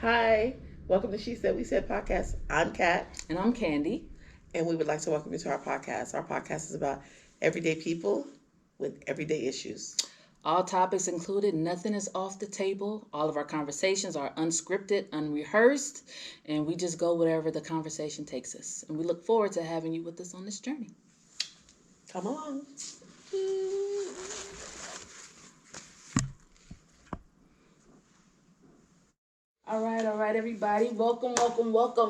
Hi, welcome to She Said We Said podcast. I'm Kat, And I'm Candy. and we would like to welcome you to our podcast. Our podcast is about everyday people with everyday issues. All topics included, nothing is off the table. All of our conversations are unscripted, unrehearsed, and we just go wherever the conversation takes us. And we look forward to having you with us on this journey. Come along. All right, everybody. Welcome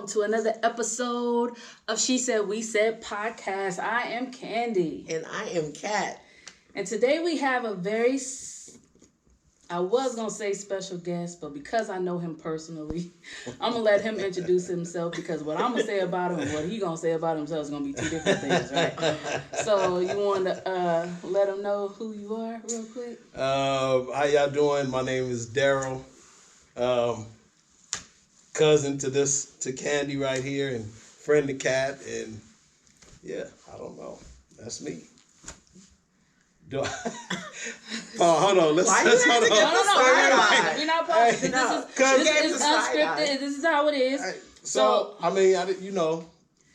to another episode of She Said We Said podcast. I am Candy. And I am Kat. And today we have a very, I was going to say special guest, but because I know him personally, I'm going to let him introduce himself, because what I'm going to say about him and what he going to say about himself is going to be two different things, right? So you want to let him know who you are real quick? How y'all doing? My name is Daryl. Cousin to Candy right here, and friend to Kat, and yeah, I don't know. That's me. Oh, hold on. Let's hold on. No. We're not pausing. This is unscripted. This is how it is. So I mean, I didn't know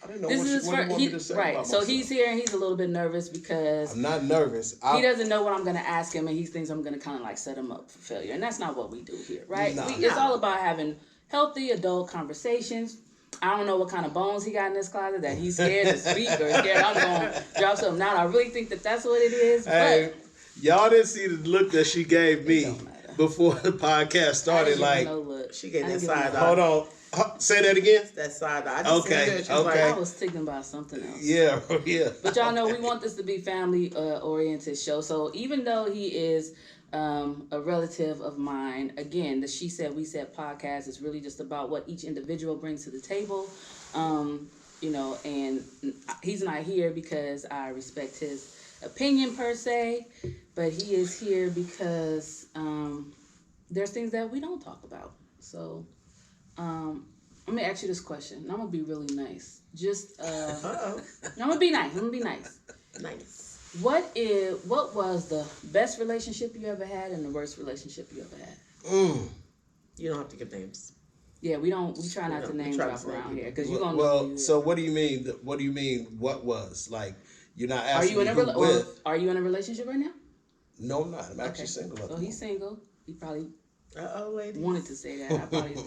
what you want me to say right. about So myself. he's here and he's a little bit nervous because I'm not nervous. He doesn't know what I'm going to ask him, and he thinks I'm going to kind of like set him up for failure. And that's not what we do here, right? It's all about having healthy adult conversations. I don't know what kind of bones he got in his closet that he's scared to speak or scared I'm going to drop something out. I really think that that's what it is. Hey, y'all didn't see the look that she gave me before the podcast started. Like, no look. She gave that side eye. Hold on. Say that again. That side eye. Okay. I was thinking about something else. Yeah. But y'all know we want this to be family oriented show. So even though he is a relative of mine, again, the She Said We Said podcast is really just about what each individual brings to the table. And he's not here because I respect his opinion per se, but he is here because there's things that we don't talk about. So let me ask you this question. I'm gonna be really nice. I'm gonna be nice. Nice. What was the best relationship you ever had and the worst relationship you ever had? You don't have to give names. Yeah, we try not to name drop around here because you're gonna know. Well, so what do you mean? What do you mean? What was like? You're not asking. Are you in a relationship right now? No, I'm not. I'm actually single. So he's single. He probably ladies. wanted to say that. I probably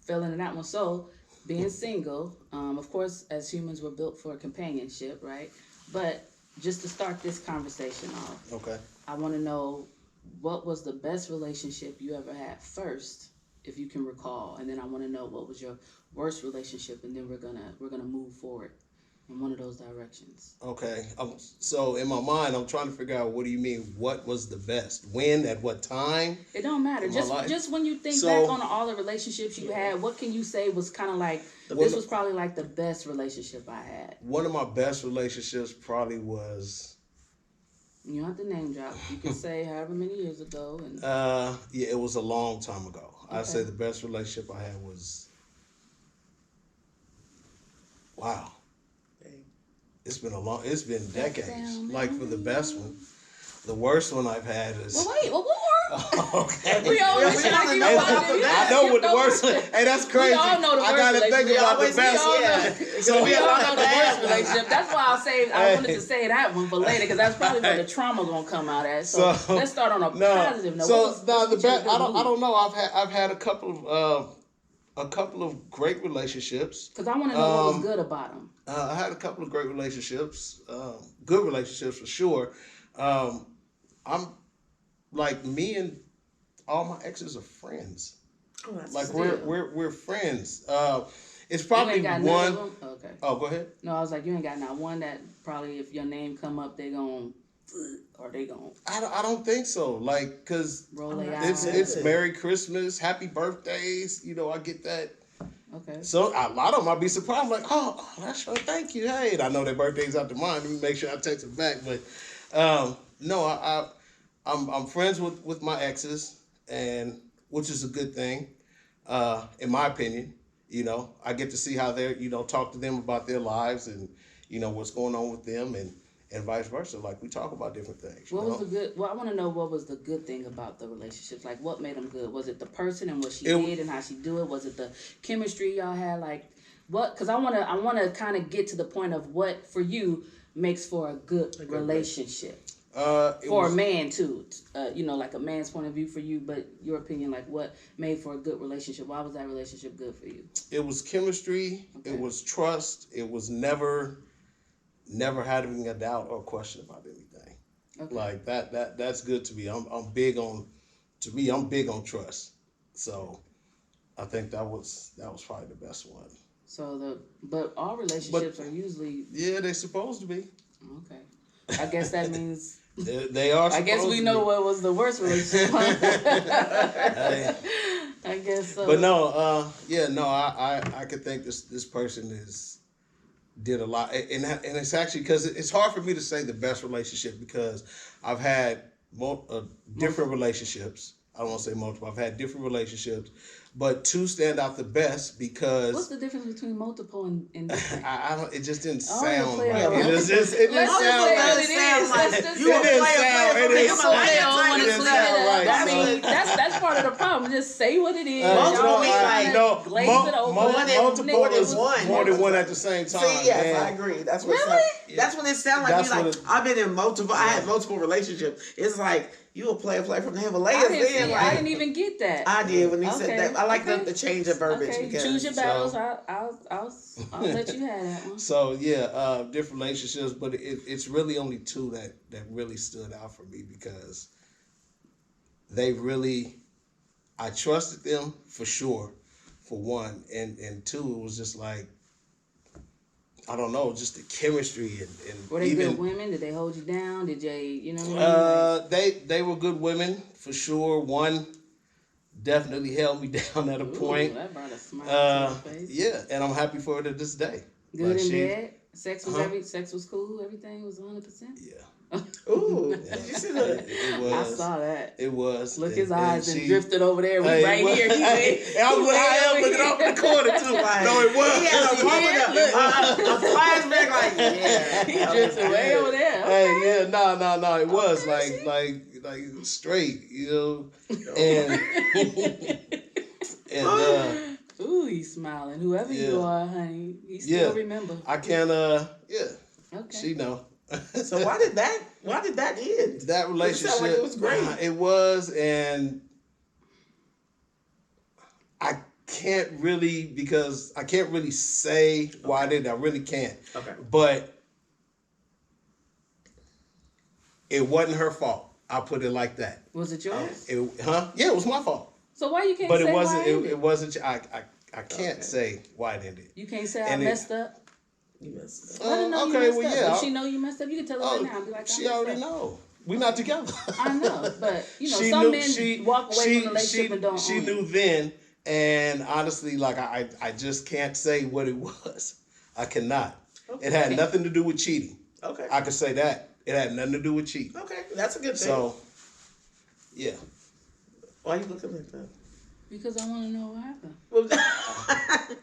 fell into that one. So being single, of course, as humans, we're built for companionship, right? But just to start this conversation off, okay, I want to know what was the best relationship you ever had first, if you can recall, and then I want to know what was your worst relationship, and then we're gonna move forward in one of those directions. Okay. So in my mind, I'm trying to figure out, what do you mean? What was the best? When? At what time? It don't matter. Just when you think back on all the relationships you had, what can you say was kind of like this was probably like the best relationship I had? One of my best relationships probably was. You don't have to name drop. You can say however many years ago. And yeah, it was a long time ago. Okay. I'd say the best relationship I had was. Wow. It's been decades. Like for the best one. The worst one I've had is. Well, wait, what? Okay. We always I know what the worst one. Hey, that's crazy. We all know the worst. I gotta think about the best one. So we all know the worst relationship. That's why I wanted to say that one for later, because that's probably where the trauma gonna come out at. So let's start on a positive note. I don't know. I've had a couple of great relationships. Because I want to know what was good about them. I had a couple of great relationships, good relationships for sure. I'm like, me and all my exes are friends. Oh, that's like still. we're friends. It's probably you ain't got one. None of them? Okay. Oh, go ahead. No, I was like, you ain't got not one that probably if your name come up, they gon' or they gon' I don't think so. Like, cause roll their eyes. it's Merry Christmas, Happy Birthdays. I get that. Okay. So a lot of them I'll be surprised, like, oh, that's right, thank you. Hey, and I know their birthday's out to mine. Let me make sure I text them back. But no, I'm friends with my exes, and which is a good thing, in my opinion. I get to see how they're, talk to them about their lives and what's going on with them, and vice versa. Like we talk about different things. What was the good? Well, I want to know what was the good thing about the relationships. Like, what made them good? Was it the person and what she did and how she do it? Was it the chemistry y'all had? Like, what? Because I wanna kind of get to the point of what for you makes for a good relationship. For a man too, like a man's point of view for you, but your opinion, like what made for a good relationship? Why was that relationship good for you? It was chemistry. Okay. It was trust. It was never having a doubt or question about anything. Okay. Like that's good to me. I'm big on trust. So I think that was probably the best one. But all relationships are usually they're supposed to be. Okay, I guess that means. They are. I guess we know what was the worst relationship. I guess so. But no, I could think this person did a lot, and it's actually because it's hard for me to say the best relationship because I've had different relationships. I don't want to say multiple. I've had different relationships, but two stand out the best because. What's the difference between multiple and different? I don't. It just didn't sound right. It didn't sound right. I mean, that's part of the problem. Just say what it is. Multiple is more than one at the same time. See, yes, I agree. That's what. Really? That's when it sounds like me. Like I've been in multiple. I had multiple relationships. It's like. You a play from the Himalayas. I didn't even get that. I did when he said that. I like the change of verbiage. Okay. Because, choose your battles. I'll let you have that one. So different relationships, but it's really only two that really stood out for me because I trusted them for sure, for one, and two, it was just like. I don't know, just the chemistry and were they good women? Did they hold you down? Did they, they were good women for sure. One definitely held me down at a point. That brought a smile to your face. Yeah, and I'm happy for her to this day. Good in bed. Sex was cool. Everything was 100%. Yeah. Ooh, did you see that? It was. I saw that. It was. Look, his eyes and drifted over there. Right here. I am looking off in the corner too. No, it was. He had a flashback like, yeah. He drifted way over there. Hey, yeah, no. It was like straight, and ooh, he's smiling. Whoever you are, honey, he still remember. I can, Okay. She know. So why did that end? That relationship, it was great. It was, and I can't really say why I did. I really can't. Okay. But it wasn't her fault. I'll put it like that. Was it yours? Yeah, it was my fault. So why you can't? But say it wasn't. Why It wasn't. I can't say why it ended. You can't say I messed up. You messed up. I didn't know you messed up. Yeah. If she know you messed up, you can tell her right now. I'll be like, she already know. We're not together. I know, but some men walk away from the relationship and don't. She knew then, and honestly, like I just can't say what it was. I cannot. Okay. It had nothing to do with cheating. Okay. I could say that. It had nothing to do with cheating. Okay, that's a good thing. So, yeah. Why are you looking like that? Because I want to know what happened.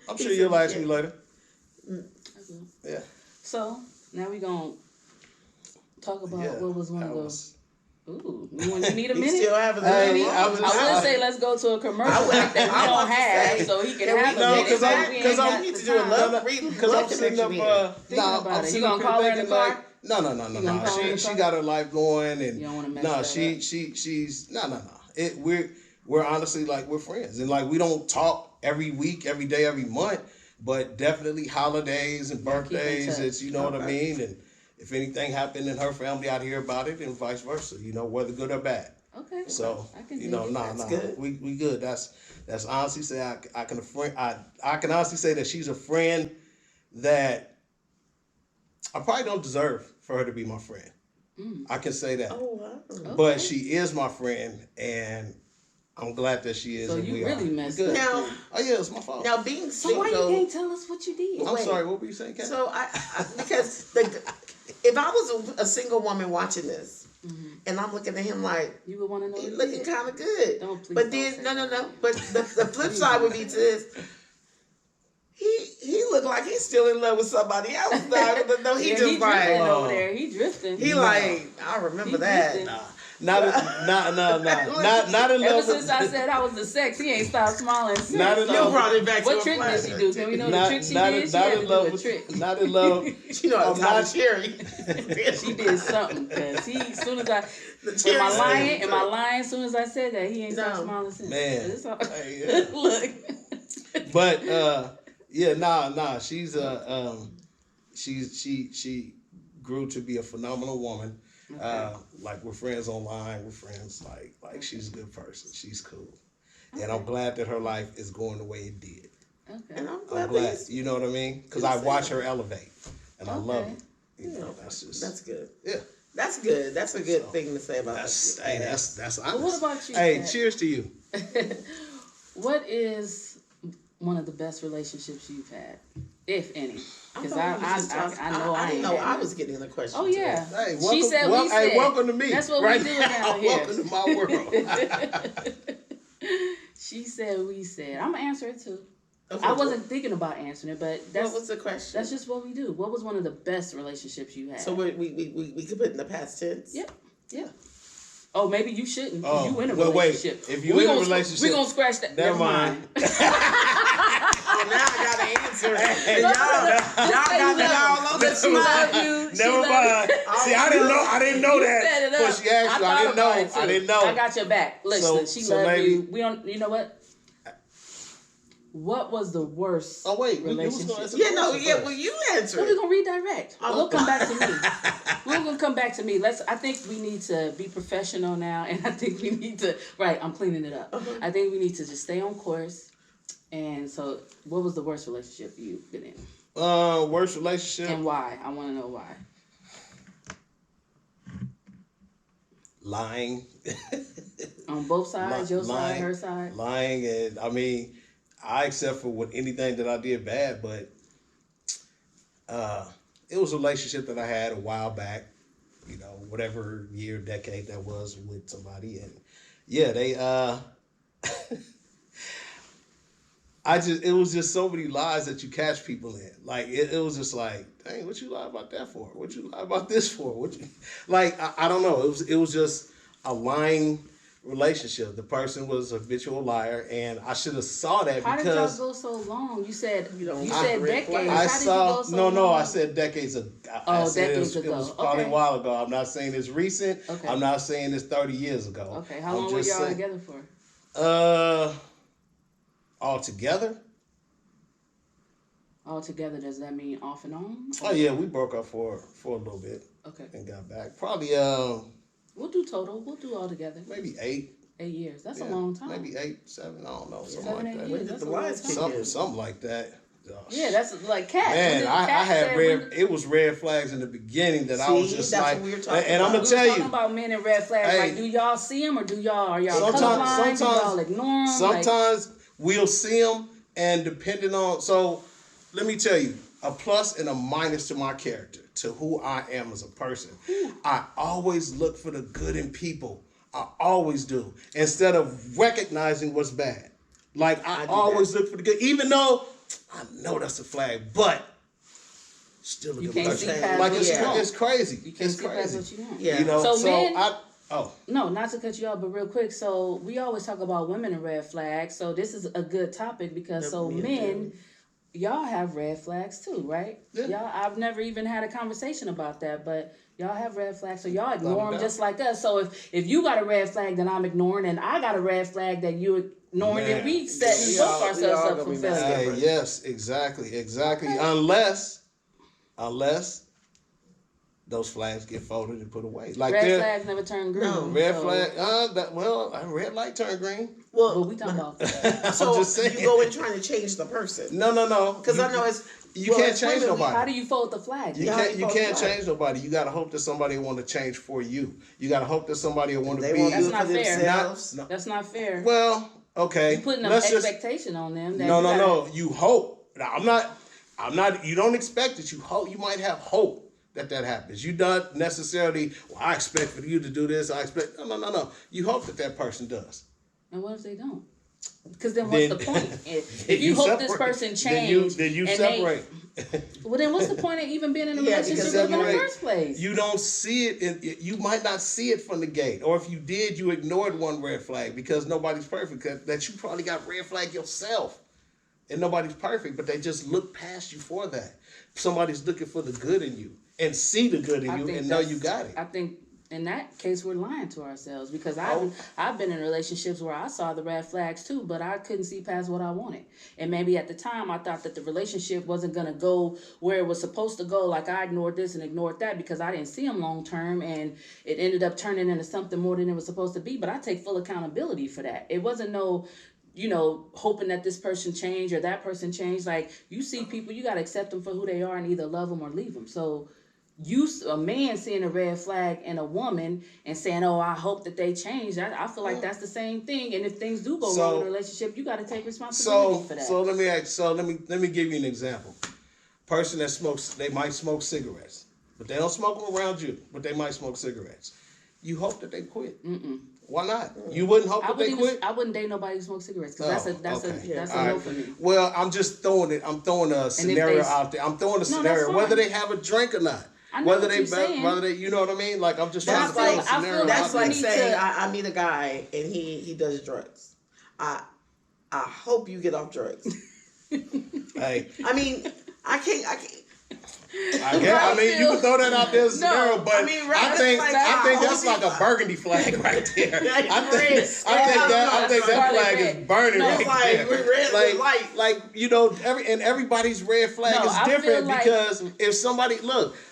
I'm sure you'll ask me later. Yeah. So, now we're going to talk about what was one of those. Ooh, you need a minute? Still having I would say let's go to a commercial that we don't have, so he can have a minute. Because I need to do a love because I'm sitting up. You gonna call her in the car? No. She got her life going, and you don't want to mess that up. She's no. We're honestly like we're friends, and like we don't talk every week, every day, every month, but definitely holidays and birthdays. It's what I mean, and if anything happened in her family, I'd hear about it, and vice versa. Whether good or bad. Okay. So good. We good. That's honestly say I can honestly say that she's a friend that I probably don't deserve for her to be my friend. I can say that. Oh, wow. Okay. But she is my friend, and I'm glad that she is. So you really messed up. Now, it's my fault. Now, being single. So why you can't tell us what you did? I'm sorry. What were you saying, Kat? So because if I was a single woman watching this, and I'm looking at him like, you would want to know. He's looking kind of good. Don't please. But then no. But the flip side would be to this. He looked like he's still in love with somebody else. No, he Yeah, just he like drifting over there. He drifting. he like I remember He that. drifting. Not in Ever love since with. I said I was the sex, he ain't stopped smiling since. Not in So love- You brought it back to what a trick did she flashback. do? Can we know the trick she not, did? She not had in to love do a with. trick. Not in love. You know, I'm the not- cherry. She did something because as soon as I, The am cherry I lying? sandwich. Am I lying? As soon as I said that, he ain't stopped No. smiling since. Man. It's all- Hey, yeah. Look. But yeah, nah. She's she grew to be a phenomenal woman. Okay. Like we're friends online. We're friends. Like she's a good person. She's cool, and I'm glad that her life is going the way it did. Okay. And I'm I'm glad glad. that You know what I mean? Because I watch her elevate, and I love Okay. it. You know, that's just that's good. yeah. That's good. That's a good thing to say about That's that. hey, that's honest. Well, what about you, Hey, Pat? cheers to you. What is one of the best relationships you've had, if any? Because I know I didn't ain't know had I it. was getting the question. Oh today. yeah. Hey, welcome, She said we said. Hey, welcome to me. That's what right we do now. down here. Welcome to my world. She said we said. I'm gonna answer it too. Okay, I wasn't thinking about answering it, but What was the question? that's just what we do. What was one of the best relationships you had? So we could put it in the past tense. Yeah. Yeah. Oh, maybe you shouldn't. Oh, You in a well, wait. relationship. If you We in a gonna relationship, we gonna scratch that. never mind. Oh, now I got an answer. And No, y'all got me all over She love the you. She Never love mind. you. See, I didn't know You that. set it When up. she asked you, I thought didn't about know. it, too. I didn't know. I got your back. Listen, she so love maybe- you. We don't. You know what? What was the worst? Oh wait, you was relationship? gonna answer Yeah, the no, question yeah. first. Well, you answer We're it. gonna redirect. Oh. We'll come back to me. We're gonna come back to me. I think we need to be professional now, and I think we need to. Right, I'm cleaning it up. I think we need to just stay on course. And so, what was the worst relationship you've been in, Worst relationship. and why? I want to know why. Lying. On both sides, your side, Lying. her side. Lying, and I mean, I accept for with anything that I did bad, but it was a relationship that I had a while back, you know, whatever year, decade that was with somebody, and yeah, they it was just so many lies that you catch people in. Like it was just like, dang, what you lie about that for? What you lie about this for? What you like? I don't know. It was just a lying relationship. The person was a habitual liar, and I should have saw that How did y'all because go so long? You said You don't you like said red decades. flags. How I did saw you go so no. long? I said decades ago. Oh, I said decades it was ago. probably Okay. a while ago. I'm not saying it's recent. Okay. I'm not saying it's 30 years ago. Okay, how I'm long were just y'all saying- together for? All together. All together, does that mean off and on? Oh yeah, we broke up for a little bit Okay. and got back. Probably We'll do total. We'll do all together. maybe 8. 8 years. That's Yeah, a long time. Maybe 8, 7. I don't know, something 7, like 8 that. years. did That's the a long lies time. kick in? Something like that. Gosh. Yeah, that's like Cat. Man, I Cat had said red. It was red flags in the beginning that I was See, just that's like, what we were talking and I'm about. gonna We tell were talking you, about men and red flags. Hey. Like, do y'all see them or are y'all Sometimes- colorblind? Do y'all ignore them? sometimes we'll see them, and depending on, so let me tell you, a plus and a minus to my character, to who I am as a person. I always look for the good in people. I always do, instead of recognizing what's bad. Like I do always look for the good, even though I know that's a flag, but still a You good can't see person. past Like what it's, you want. it's crazy. You can't It's see past crazy. what you want. Yeah. You know, So so men- oh. No, not to cut you off, but real quick. So we always talk about women and red flags. So this is a good topic because Yeah, so men men, y'all have red flags too, right? Yeah. Y'all, I've never even had a conversation about that, but y'all have red flags, so y'all ignore them doubt. just like us. So if you got a red flag that I'm ignoring, and I got a red flag that you ignoring, then Man. we setting We both all ourselves up gonna for be messed failure. up. Hey, yes, exactly. Unless those flags get folded and put away. Like Red they're flags never turn green. No. red so, flag. A red light turned green. But Well, we talking about I'm so just saying. you go in trying to change the person. No. Because I know it's you can't it's change women, we- nobody. how do you fold the flag? You Yeah, can't. how You you can't supposed to change nobody. You gotta hope that somebody will want to change for you. You gotta hope that somebody will want to They be. won't do That's it not for fair. themselves. No. That's not fair. Well, okay. You putting an Let's just. expectation on them. That No. you gotta- You hope. Now, I'm not. You don't expect it. You hope. You might have hope that happens. You don't necessarily. Well, I expect for you to do this. I expect. No. You hope that person does. And what if they don't? Because then what's the point? If you hope this person change, then you and separate. Well, then what's the point of even being in a Yeah, relationship because in the separate. first place? You don't see it. You might not see it from the gate, or if you did, you ignored one red flag because nobody's perfect. That you probably got red flag yourself, and nobody's perfect, but they just look past you for that. Somebody's looking for the good in you and see the good in you and know you got it. I think in that case we're lying to ourselves because I've been in relationships where I saw the red flags too, but I couldn't see past what I wanted. And maybe at the time I thought that the relationship wasn't gonna go where it was supposed to go. Like I ignored this and ignored that because I didn't see them long term, and it ended up turning into something more than it was supposed to be. But I take full accountability for that. It wasn't no, hoping that this person changed or that person changed. Like, you see people, you got to accept them for who they are and either love them or leave them. So a man seeing a red flag in a woman and saying, oh, I hope that they change. I feel like that's the same thing. And if things do go wrong in a relationship, you got to take responsibility for that. So let me give you an example. Person that smokes, they might smoke cigarettes, but they don't smoke them around you, but they might smoke cigarettes. You hope that they quit. Why not? You wouldn't hope that they quit? I wouldn't date nobody who smokes cigarettes because that's a no for me. Well, I'm just throwing a scenario out there. I'm throwing a scenario, whether they have a drink or not. Whether they, you know what I mean? Like, I'm just trying to throw a scenario. That's like saying I meet a guy and he does drugs. I hope you get off drugs. Hey, I mean, I can't. I mean, you can throw that out there as a scenario, but I think that's like a burgundy flag right there. I think that flag is burning right there. Like everybody's red flag is different because if somebody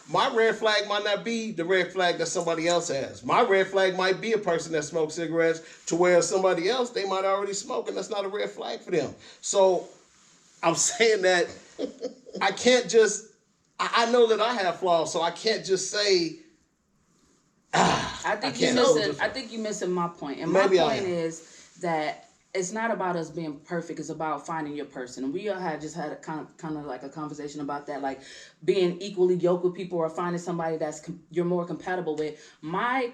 my red flag might not be the red flag that somebody else has. My red flag might be a person that smokes cigarettes to where somebody else, they might already smoke, and that's not a red flag for them. So I'm saying that I can't just. I know that I have flaws, so I can't just say. I think you're missing my point, and my point is that it's not about us being perfect. It's about finding your person, and we all had a kind of like a conversation about that, like being equally yoked with people or finding somebody you're more compatible with. My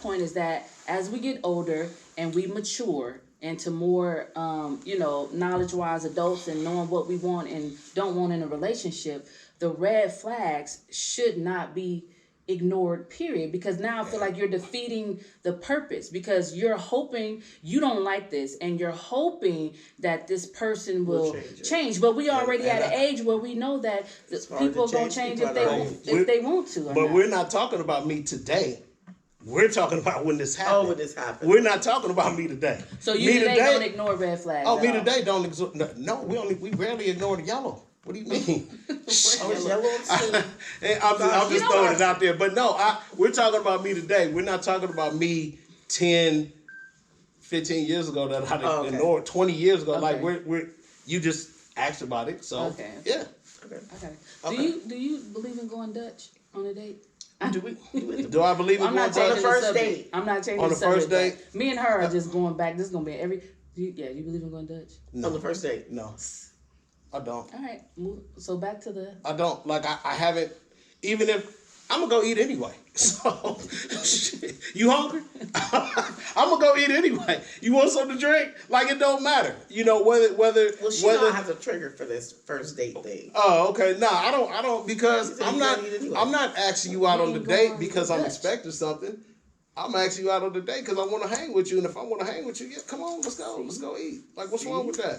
point is that as we get older and we mature into more, knowledge-wise adults and knowing what we want and don't want in a relationship, the red flags should not be ignored, period. Because now I feel like you're defeating the purpose because you're hoping you don't like this and you're hoping that this person will change. But we already at an age where we know that people are going to change if they want to. But we're not talking about me today. We're talking about when this happened. Oh, when this happened. We're not talking about me today. So you today don't ignore red flags. Oh, me today don't ignore. No, we rarely ignore the yellow. What do you mean? I'm just throwing it out there. But no, we're talking about me today. We're not talking about me 10, 15 years ago that I ignored, 20 years ago. Okay. Like you just asked about it. So yeah. Okay. Do you believe in going Dutch on a date? Do I believe in going Dutch on the first date? I'm not changing on the first date. Me and her are just going back. This is gonna be you believe in going Dutch? No. On the first date? No. I don't. All right, so back to the. I don't like. I haven't. Even if I'm gonna go eat anyway. So you hungry? I'm gonna go eat anyway. You want something to drink? Like, it don't matter. Whether. Well, she don't have a trigger for this first date thing. Oh, okay. No, I don't because I'm not asking you out on the date because I'm expecting something. I'm asking you out on the date because I want to hang with you, and if I want to hang with you, yeah, come on, let's go. Let's go eat. Like, what's wrong with that?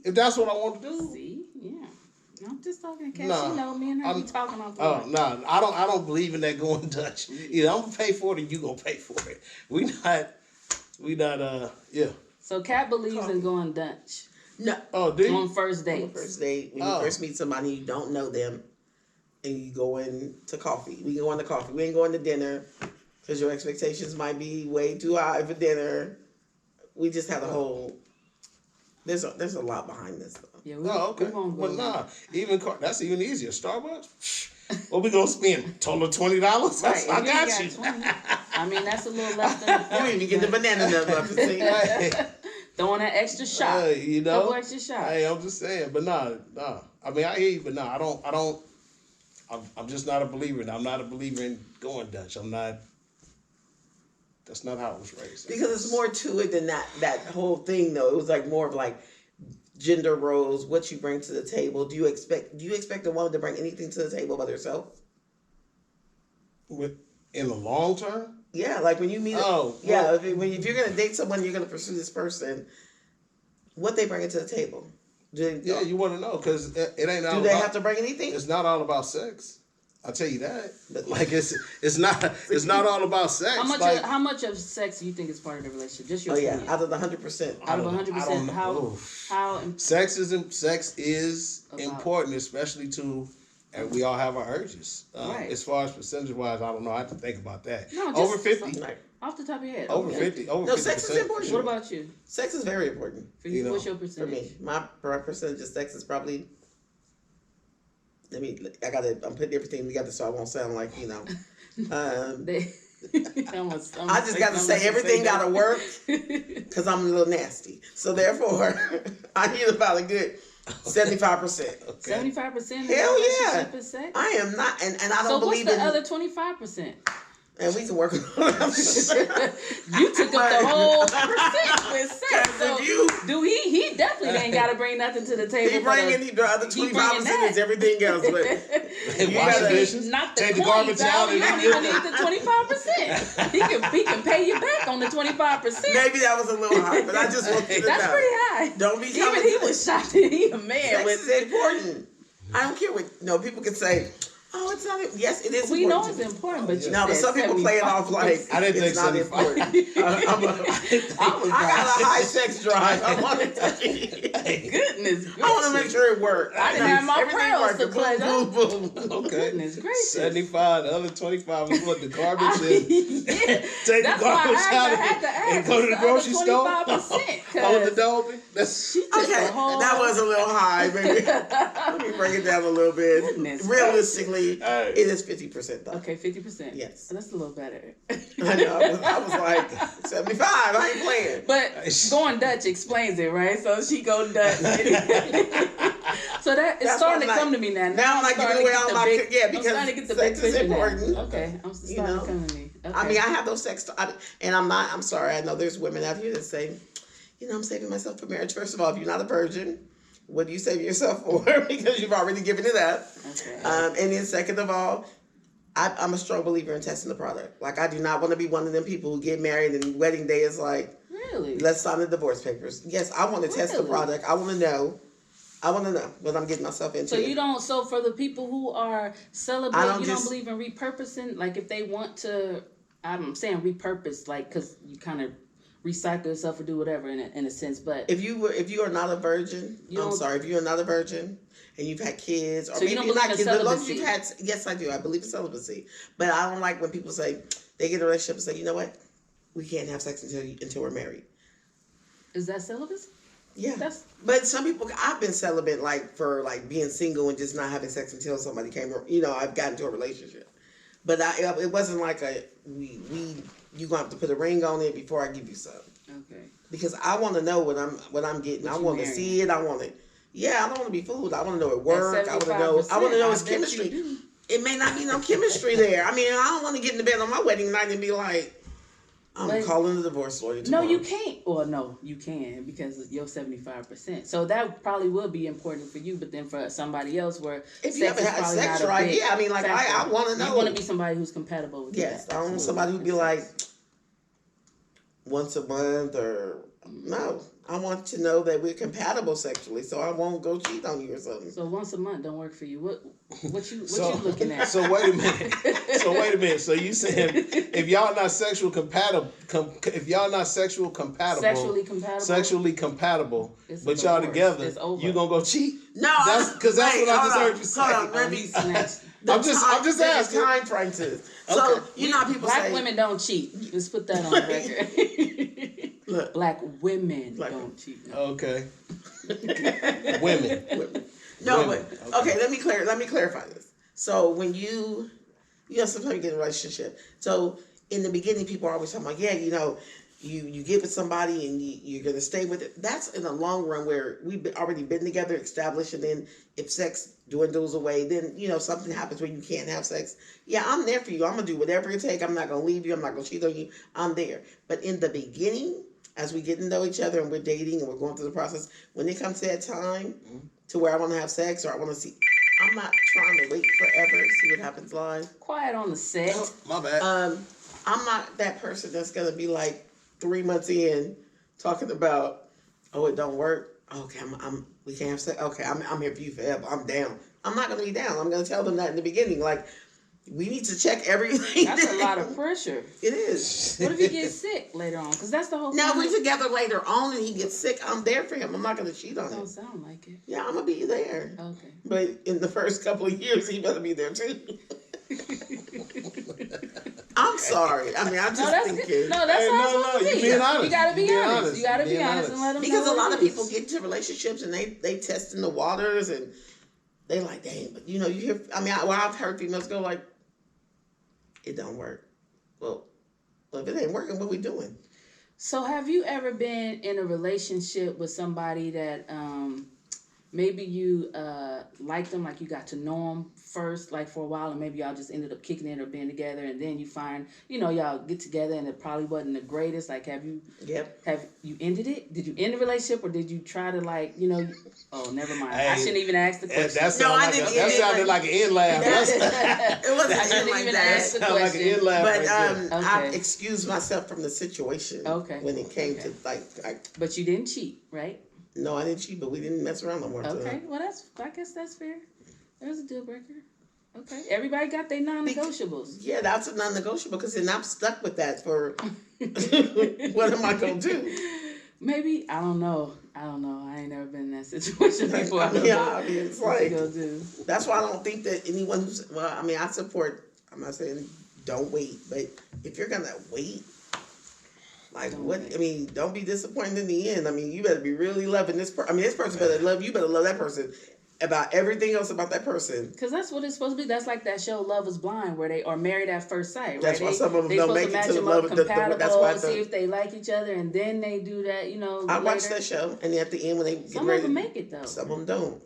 If that's what I want to do. Yeah. I'm just talking to Kat. Me and her be talking on the phone. Oh, no. I don't believe in that going Dutch. Either I'm going to pay for it or you going to pay for it. We not, yeah. So Kat believes in going Dutch. No. Oh, do you? On first dates. On the first date, when you first meet somebody, you don't know them, and you go into coffee. We go into coffee. We ain't going to dinner. Because your expectations might be way too high for dinner. We just had a whole. There's a lot behind this though. Yeah. Okay. Well, that's even easier. Starbucks. What we gonna spend? Total $20. Right. I got you. 20. I mean, that's a little less than. You ain't even get the banana nut muffin. Throwing that extra shot. Couple extra shots. Hey, I'm just saying, but nah. I mean, I hear you, but I don't. I'm just not a believer. I'm not a believer in going Dutch. I'm not. That's not how I was raised. Because it's more to it than that whole thing though. It was like more of like gender roles, what you bring to the table. Do you expect a woman to bring anything to the table by herself? In the long term? Yeah, like when you meet. If you're gonna date someone, you're gonna pursue this person. What they bring to the table? You want to know because it ain't. Do they have to bring anything? It's not all about sex. I'll tell you that. Like it's not all about sex. How much of sex do you think is part of the relationship? Just your opinion. Out of the 100%. Out of 100%, how sex is important, especially to. And we all have our urges. Right. As far as percentage-wise, I don't know. I have to think about that. No, over 50. Off the top of your head. Over 50. Over 50%. Sex is important. What about you? Sex is very important. For you, what's your percentage? For me, my percentage of sex is probably. I'm putting everything together so I won't sound like, I just got to say everything got to work because I'm a little nasty. So therefore, I need about a good 75%. 75%. Hell yeah! I am not, and I don't believe in. So what's the other 25%? And we can work on it. You took up the whole percent with sex. So he definitely ain't got to bring nothing to the table. He bringing the other 25% is everything else. But you wash the dishes, take the garbage out, you don't even need the 25%. He can pay you back on the 25%. Maybe that was a little high, but I just want you to know. That's pretty high. Don't be even he was shocked that he a man. Sex is important. I don't care what people can say. Oh, it's not. Yes, it is. We know it's important, but but some people play it off like I didn't think it's not important. I got a high sex drive. I want to tell you. Goodness gracious. I want to make sure it works. I didn't have my pearls to play. Okay. Goodness gracious. 75. The other 25 is what the garbage is. Take the garbage out and go to the grocery store. Hold the door open. Okay, that was a little high, baby. Let me bring it down a little bit. Goodness realistically, it is 50% though. Okay, 50%. Yes. That's a little better. I know. I was like 75. I ain't playing. But going Dutch explains it, right? So she go Dutch. So it's starting to come to me now. Now I'm like giving away all my because I'm starting to get the sex big is important. Now. Okay, I'm starting to come to me. Okay. I mean, I have those sex, and I'm sorry. I know there's women out here that say, I'm saving myself for marriage. First of all, if you're not a virgin, what do you save yourself for? Because you've already given it up. Okay. And then second of all, I'm a strong believer in testing the product. Like, I do not want to be one of them people who get married and wedding day is like, really? Let's sign the divorce papers. Yes, I want to test the product. I want to know what I'm getting myself into. So for the people who are celibate, you don't believe in repurposing? Like if they want to, I'm saying repurpose, like, because you kind of recycle yourself or do whatever in a sense, but if you are not a virgin, if you're not a virgin and you've had kids, or so maybe you don't believe in celibacy. Yes, I do. I believe in celibacy, but I don't like when people say they get in a relationship and say, you know what, we can't have sex until we're married. Is that celibacy? Yeah, but some people, I've been celibate for being single and just not having sex until somebody came. I've gotten into a relationship, but it wasn't like you gonna have to put a ring on it before I give you some. Okay. Because I want to know what I'm getting. I want to see it. I want it. Yeah, I don't want to be fooled. I want to know it works. I want to know. I want to know it's chemistry. It may not be no chemistry there. I mean, I don't want to get in the bed on my wedding night and be like, I'm calling the divorce lawyer tomorrow. No, you can't. Well, no, you can because you're 75%. So that probably will be important for you, but then for somebody else where if you haven't had sex, right? Yeah, I mean, like I want to know. You want to be somebody who's compatible with Yes, I want somebody who'd be like once a month or no. I want to know that we're compatible sexually, so I won't go cheat on you or something. So once a month don't work for you. What you looking at? So wait a minute. So you saying if y'all not sexually compatible, sexually compatible, but y'all together, you gonna go cheat? No, because that's what I just heard you say. Hold on, let me. I'm just asking. Time frame to this. So people black say women don't cheat. Let's put that on the record. Look, black women don't cheat. No. Okay. Women. No, women. But okay. Let me clarify this. So when sometimes you get in a relationship. So in the beginning, people are always talking about, you get with somebody and you're gonna stay with it. That's in the long run where we've already been together, established, and then if sex dwindles away, then something happens where you can't have sex. Yeah, I'm there for you. I'm gonna do whatever it takes. I'm not gonna leave you. I'm not gonna cheat on you. I'm there. But in the beginning, as we get to know each other and we're dating and we're going through the process, when it comes to that time to where I want to have sex or I want to see, I'm not trying to wait forever. See what happens live. Quiet on the set. Oh, my bad. I'm not that person that's gonna be like 3 months in talking about, oh, it don't work. Okay, we can't have sex. Okay, I'm here for you forever. I'm down. I'm not gonna be down. I'm gonna tell them that in the beginning. Like, we need to check everything. That's a lot of pressure. It is. What if he gets sick later on? Because that's the whole. Now we're together later on, and he gets sick. I'm there for him. I'm not gonna cheat on him. Don't sound like it. Yeah, I'm gonna be there. Okay. But in the first couple of years, he better be there too. I'm sorry. I mean, I'm just thinking. No, that's how you being honest. You gotta be honest. You gotta be honest and let them know. Because a lot of people get into relationships and they test in the waters and they like, dang, but you hear. I mean, I've heard females go like, it don't work. Well, if it ain't working, what we doing? So, have you ever been in a relationship with somebody that maybe you liked them, like you got to know them first, like for a while, and maybe y'all just ended up kicking in or being together, and then you find, y'all get together, and it probably wasn't the greatest. Like, have you ended it? Did you end the relationship, or did you try to Oh, never mind. Hey, I shouldn't even ask the question. That sounded like an end laugh. It wasn't I shouldn't even ask the Sound like an end question. laugh. But I excused myself from the situation. Okay. When it came to But you didn't cheat, right? No, I didn't cheat, but we didn't mess around no more. Okay, well I guess that's fair. There's a deal breaker. Okay, everybody got their non-negotiables. Yeah, that's a non-negotiable because then I'm stuck with that for what am I gonna do? Maybe I don't know. I ain't never been in that situation before. I mean, it's like do? That's why I don't think that anyone who's I support. I'm not saying don't wait, but if you're gonna wait. Don't be disappointed in the end. I mean, you better be really loving this person. I mean, this person better love you. Better love that person about everything else about that person. Because that's what it's supposed to be. That's like that show Love Is Blind, where they are married at first sight. Right? That's why some of them don't make it to the love. That's why see if they like each other, and then they do that. I watched that show, and at the end when they get some ready, of them make it though. Some of them don't.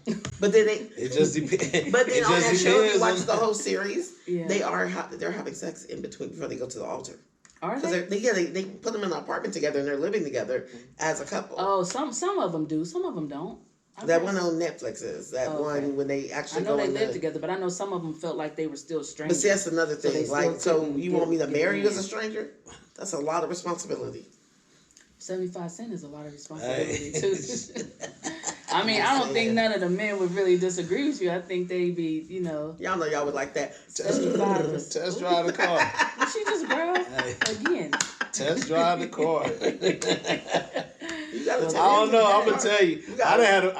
Yeah. But then it just depends. But then on that show, if you watch the whole series, yeah. they're having sex in between before they go to the altar. Are they? They put them in an apartment together and they're living together as a couple. Oh, some of them do. Some of them don't. That one on Netflix is one when they actually. I know they live together, but I know some of them felt like they were still strangers. But see, that's another thing. So you want me to marry you as a stranger? That's a lot of responsibility. 75 cents is a lot of responsibility too. I mean, I don't think none of the men would really disagree with you. I think they'd be, Y'all know y'all would like that. Test drive the car. She just bro again. Test drive the car. You gotta I don't know. I'm gonna tell you. I done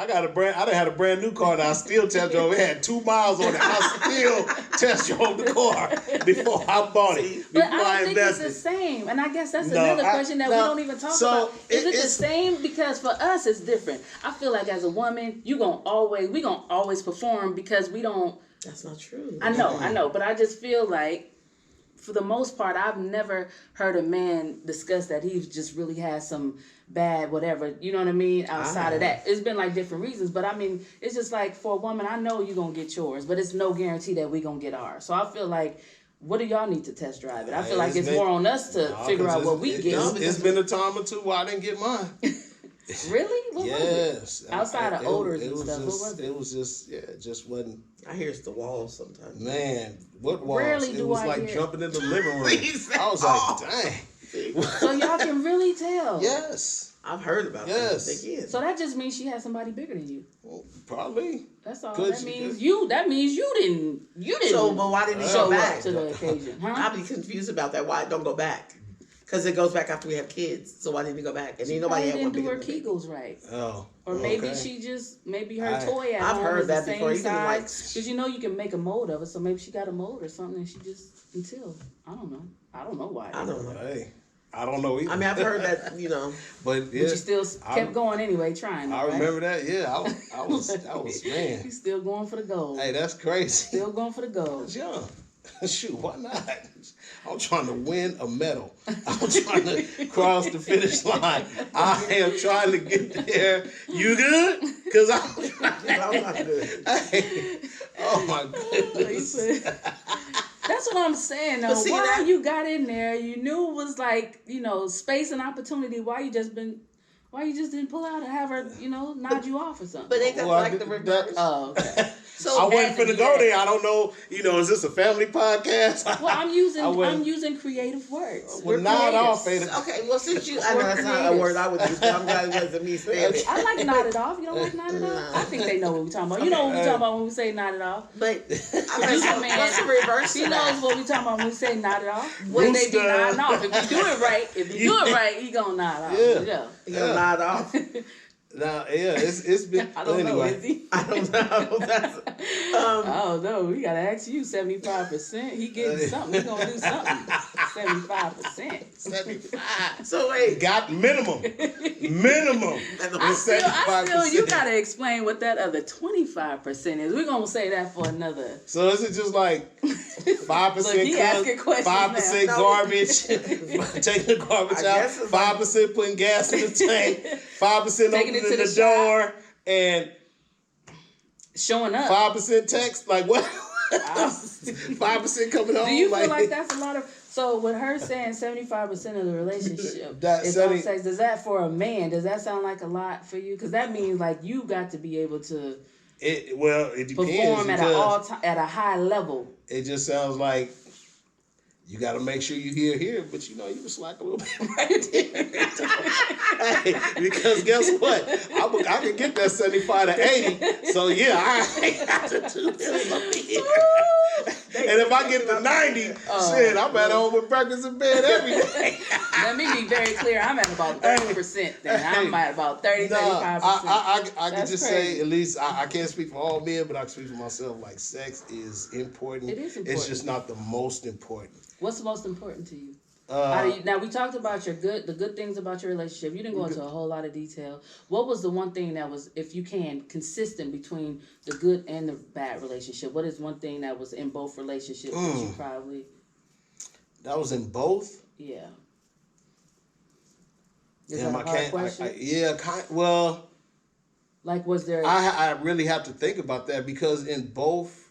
had a brand new car, and I still test drove. It had 2 miles on it. I still test drove the car before I bought it. But I don't think it's the same. And I guess that's another question that we don't even talk about. Is it the same? Because for us, it's different. I feel like as a woman, we gonna always perform because we don't. That's not true. I know, but I just feel like, for the most part, I've never heard a man discuss that he just really has some bad whatever, you know what I mean, outside of that. It's been like different reasons, but I mean, it's just like for a woman, I know you're going to get yours, but it's no guarantee that we going to get ours. So I feel like, what do y'all need to test drive it? I feel like it's more on us to figure out what we get. It's been a time or two where I didn't get mine. Really? What was it? Outside of odors and stuff, what was it? It was just, it just wasn't. I hear it's the walls sometimes. Man, what walls? Rarely do it was I like hear. jumping in the living room. I was like, dang. So y'all can really tell. Yes. I've heard about that. So that just means she has somebody bigger than you. Well, probably. That's all. Could That she? means you. That means you didn't. So, but why didn't he show go back up to the occasion? Huh? I'd be confused about that. Why don't go back? Because it goes back after we have kids. So why didn't he go back? And ain't nobody had one didn't do her bigger than me. Kegels right. Oh. Or maybe she just her toy at I've home heard is that the before. same You can, like, size. Because you can make a mold of it. So maybe she got a mold or something, and she just I don't know. I don't know why. I don't know. Hey, I don't know either. I mean, I've heard that, But yeah, But you still kept going anyway, trying. I remember that. Yeah, I was man. He's still going for the gold. Hey, that's crazy. Still going for the I gold. was young. Shoot, why not? I'm trying to win a medal. I'm trying to cross the finish line. I am trying to get there. You good? Because I'm trying. I'm not good. Hey, oh my goodness. That's what I'm saying, though. see, Why that- you got in there? You knew it was like, space and opportunity. Why you just didn't pull out and have her, nod you off or something? But ain't that Well, I like did the that- reverse? Oh, okay. So I had wasn't to finna be go that. there. I don't know. Is this a family podcast? Well, I'm wouldn't- using creative words. Well, We're nod creatives. off, Ada. okay, well since you, I know that's not a word I would use, but I'm glad it wasn't me saying it. I like nod it off. You don't like nod it off? I think they know what we're talking about. You know what we're talking about when we say nod it off. But I mean, This man, what's the reverse he to knows that? what we're talking about when we say nod it off. When they be Rooster. nodding off. If you do it right, he gonna nod off. Yeah. Yeah. You gonna nod off? Nah, yeah, it's been. I don't know, anyway. is he? I don't know. That's, I don't know. We gotta ask you. 75%. He getting something. He gonna do something. 75%. 75. so wait, Got minimum. Minimum. I is feel you 75%. gotta explain what that other 25% is. We're gonna say that for another. So is it just like 5% Look, he asking questions 5% now. No. garbage, taking the garbage I out, guess it's like- 5% putting gas in the tank, 5% Taking it opening to the the door, and Showing up. 5% text. Like what? 5% coming home. Do you feel like that's a lot of? So with her saying 75% of the relationship That is 70 on sex, does that for a man? Does that sound like a lot for you? Because that means like you got to be able to it depends. perform at because at a high level. it just sounds like you got to make sure you here, but you can slack a little bit right there. Hey, because guess what? I can get that 75 to 80. So yeah, I got to do this up here. And if I get to 90, shit, I'm at home with breakfast in bed every day. Let me be very clear. I'm at about 30%. Then I'm at about 30, 35%. I can That's just crazy. say, at least I can't speak for all men, but I can speak for myself. Like, sex is important. It is It's important. just not the most important. What's the most important to you? Now we talked about the good things about your relationship. You didn't go into a whole lot of detail. What was the one thing that was, if you can, consistent between the good and the bad relationship? What is one thing that was in both relationships that you probably? That was in both. Yeah. Is Damn, that a hard question? Well, like, was there? I really have to think about that because in both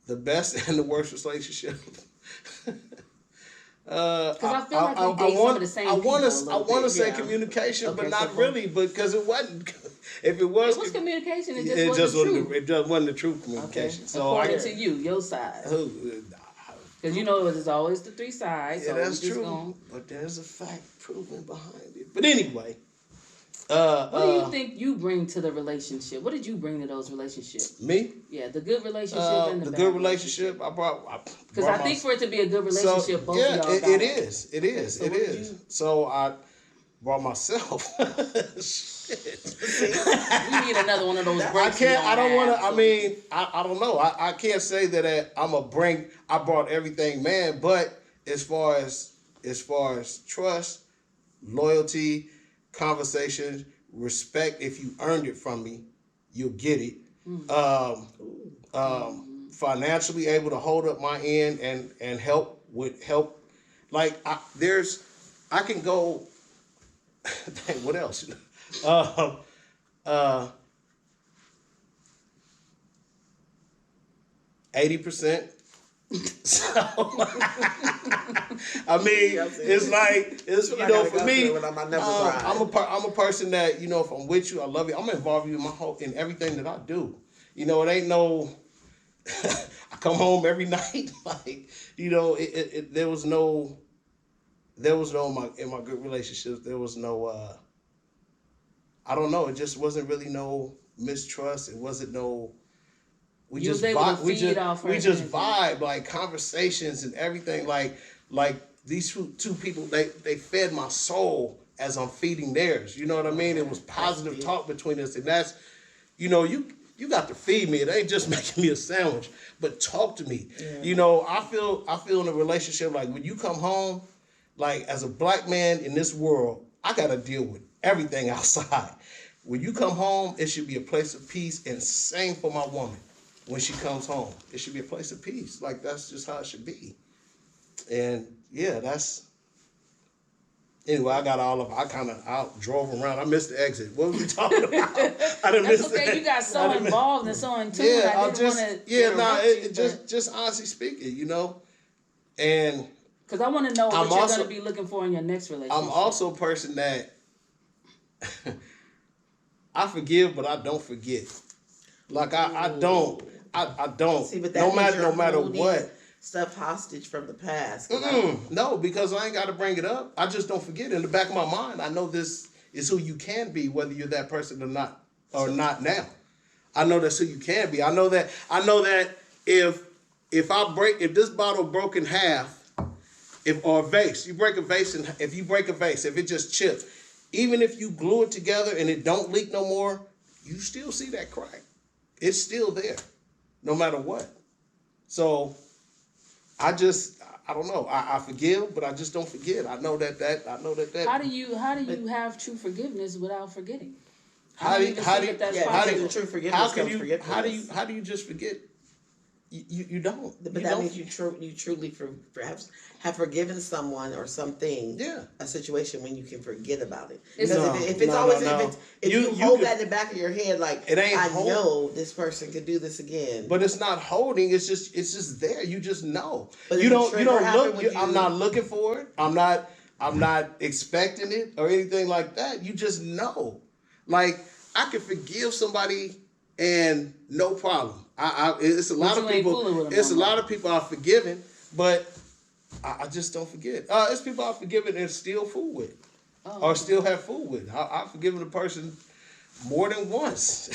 the best and the worst relationship. Because I feel like we date some of the same people a little I want to bit. say Yeah. communication, Okay, but not so really, because it wasn't. If it was, It was communication. It just it wasn't just wasn't. true. It just wasn't the true Okay. communication. So According to you, your side. Because there's always the three sides. Yeah, so that's we just true. gonna- But there's a fact proven behind it. But anyway, What do you think you bring to the relationship? What did you bring to those relationships? me, Yeah, the good relationship and the bad good relationship, Because I think for it to be a good relationship, both yeah, of y'all it got is. It is. So it what did is. you- So I brought myself. Shit. We need another one of those breaks. I can't. we I don't want to. have, I so- mean, I don't know. I can't say that I brought everything, man. But as far as trust, loyalty, conversation, respect. If you earned it from me, you'll get it. Financially able to hold up my end and help. Like I can go. Dang, what else? 80%. So I mean, it's for me. I'm a person that if I'm with you, I love you. I'm involved in in everything that I do. It ain't no. I come home every night like there was no in my good relationships there was no. I don't know. It just wasn't really no mistrust. It wasn't no. We You just was able to vibe. We feed off just her we just energy. vibe like conversations and everything. Like these two people, they fed my soul as I'm feeding theirs. You know what I mean? It was positive talk between us, and that's you got to feed me. It ain't just making me a sandwich, but talk to me. Yeah. I feel in a relationship like when you come home, like as a black man in this world, I got to deal with everything outside. When you come home, it should be a place of peace, and same for my woman. When she comes home, it should be a place of peace. Like that's just how it should be. And yeah, that's. Anyway, I drove around. I missed the exit. What were we talking about? I didn't That's miss okay. that. You got so involved and so in tune. Yeah, I didn't want to just honestly speaking, and because I want to know what I'm you're also- going to be looking for in your next relationship. I'm also a person that I forgive, but I don't forget. Like I don't. See, but that no means matter you're no matter holding what. stuff hostage from the past. No, because I ain't got to bring it up. I just don't forget. In the back of my mind, I know this is who you can be, whether you're that person or not now. I know that's who you can be. I know that if this bottle broke in half, or a vase, you break a vase, and if you break a vase, if it just chips, even if you glue it together and it don't leak no more, you still see that crack. It's still there, no matter what. So I don't know. I forgive, but I just don't forget. I know that. How do you have true forgiveness without forgetting? How do you true forgiveness comes forgetfulness. How do you just forget? You don't. But that means you truly perhaps have forgiven someone or something. Yeah. A situation when you can forget about it. If you hold that in the back of your head, like it ain't I know this person could do this again. But it's not holding. It's just there. You just know. But You don't look. I'm not looking for it. I'm not expecting it or anything like that. You just know. Like I can forgive somebody and no problem. It's a lot of people. It's a lot of people I've forgiven, but I just don't forget. It's people I've forgiven and still fool with, or still have fool with. I've forgiven a person more than once.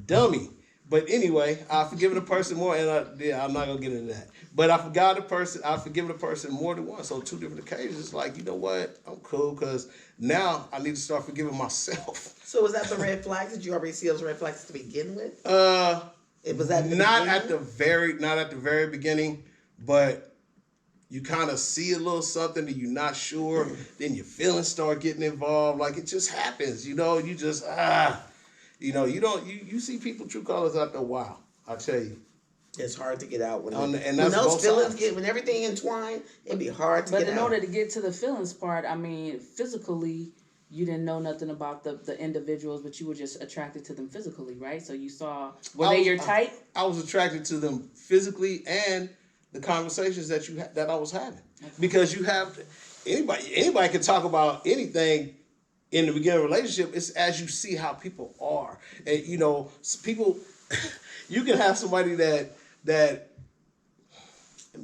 Dummy. But anyway, I've forgiven a person more, and I'm not gonna get into that. But I've forgiven a person more than once on 2 different occasions. It's like, you know what? I'm cool because now I need to start forgiving myself. So was that the red flags? Did you already see those red flags to begin with? It was that not at the very beginning, but you kind of see a little something that you're not sure. Then your feelings start getting involved. Like it just happens, you just you see people true colors after a while. I tell you. It's hard to get out when those feelings when everything entwined. It'd be hard to get out. But in order to get to the feelings part, I mean, physically, you didn't know nothing about the individuals, but you were just attracted to them physically, right? So you saw were they your type? I was attracted to them physically and the conversations that I was having, because you have anybody can talk about anything. In the beginning of a relationship, it's as you see how people are. And, people, you can have somebody that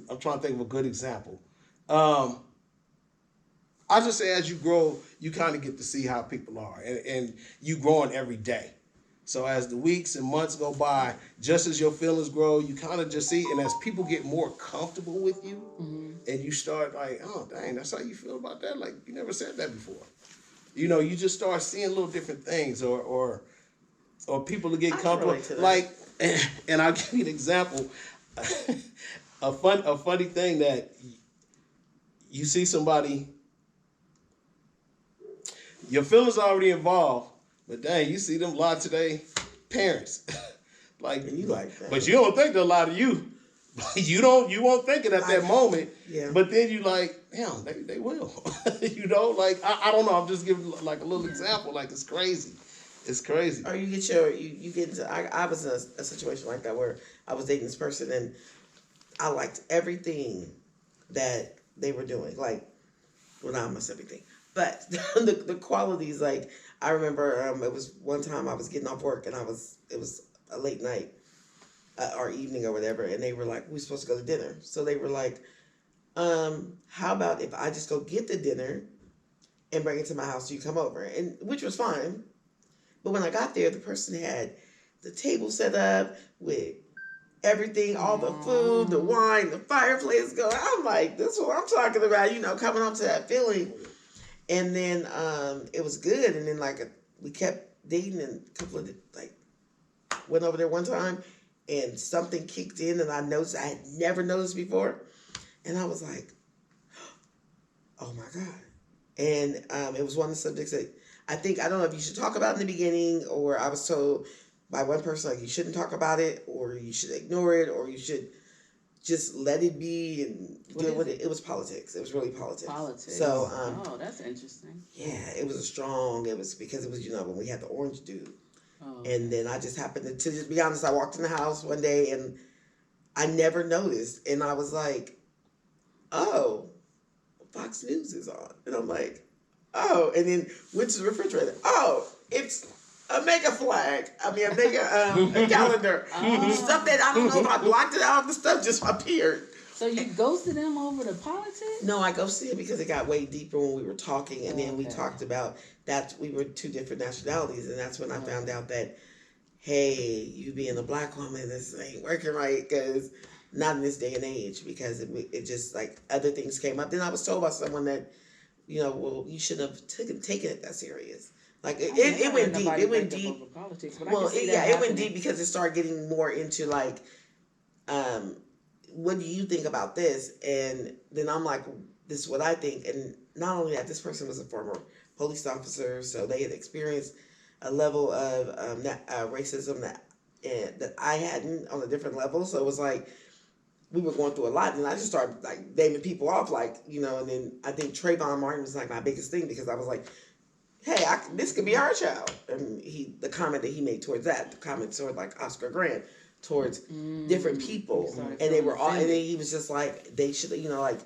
I'm trying to think of a good example. I just say as you grow, you kind of get to see how people are. And you growing every day. So as the weeks and months go by, just as your feelings grow, you kind of just see, and as people get more comfortable with you, and you start like, oh, dang, that's how you feel about that? Like, you never said that before. You just start seeing little different things, or people to get comfortable. Like, and I'll give you an example. a funny thing that you see somebody, your feelings already involved, but dang, you see them lie to their parents. Like, and you like that. But you don't think they'll lie to you. You won't think it at that moment. Yeah. But then you like, damn, they will. Like I don't know. I'm just giving like a little example. Like it's crazy. It's crazy. Or you get into. I was in a situation like that where I was dating this person and I liked everything that they were doing. Like, well, not almost everything, but the qualities. Like I remember, it was one time I was getting off work and it was a late night. Or evening or whatever, and they were like, we're supposed to go to dinner. So they were like, how about if I just go get the dinner and bring it to my house, you come over? And which was fine. But when I got there, the person had the table set up with everything, all the food, the wine, the fireplace going. I'm like, this is what I'm talking about, coming up to that feeling. And then it was good. And then we kept dating, and a couple of went over there one time. And something kicked in, and I noticed I had never noticed before, and I was like, "Oh my god!" And it was one of the subjects that I don't know if you should talk about in the beginning, or I was told by one person like you shouldn't talk about it, or you should ignore it, or you should just let it be and What deal is with it. It was politics. It was really politics. Politics. So, oh, that's interesting. yeah, it was it was because it was, when we had the orange dude. Oh. And then I just happened to just be honest, I walked in the house one day and I never noticed. And I was like, oh, Fox News is on. And I'm like, oh. And then went to the refrigerator. Oh, it's a mega flag. I mean, a mega a calendar. Stuff that I don't know if I blocked it out. The stuff just appeared. So you ghosted him over the politics? No, I ghosted him because it got way deeper when we were talking. And then we Okay. talked about that we were two different nationalities. And that's when I found out that, hey, you being a black woman, this ain't working right, because not in this day and age, because it just, like, other things came up. Then I was told by someone that, well, you shouldn't have taken it that serious. Like, it went deep. It went deep. Over politics, but Well, I can see it that went deep because it started getting more into, like, what do you think about this? And then I'm like, this is what I think. And not only that, this person was a former police officer, so they had experienced a level of racism that I hadn't on a different level. So it was like we were going through a lot, and I just started like naming people off, like, and then I think Trayvon Martin was like my biggest thing, because I was like, hey, this could be our child. And the comment that he made towards that, the comment towards like Oscar Grant, towards different people, and they were all, and then he was just like, they should, like,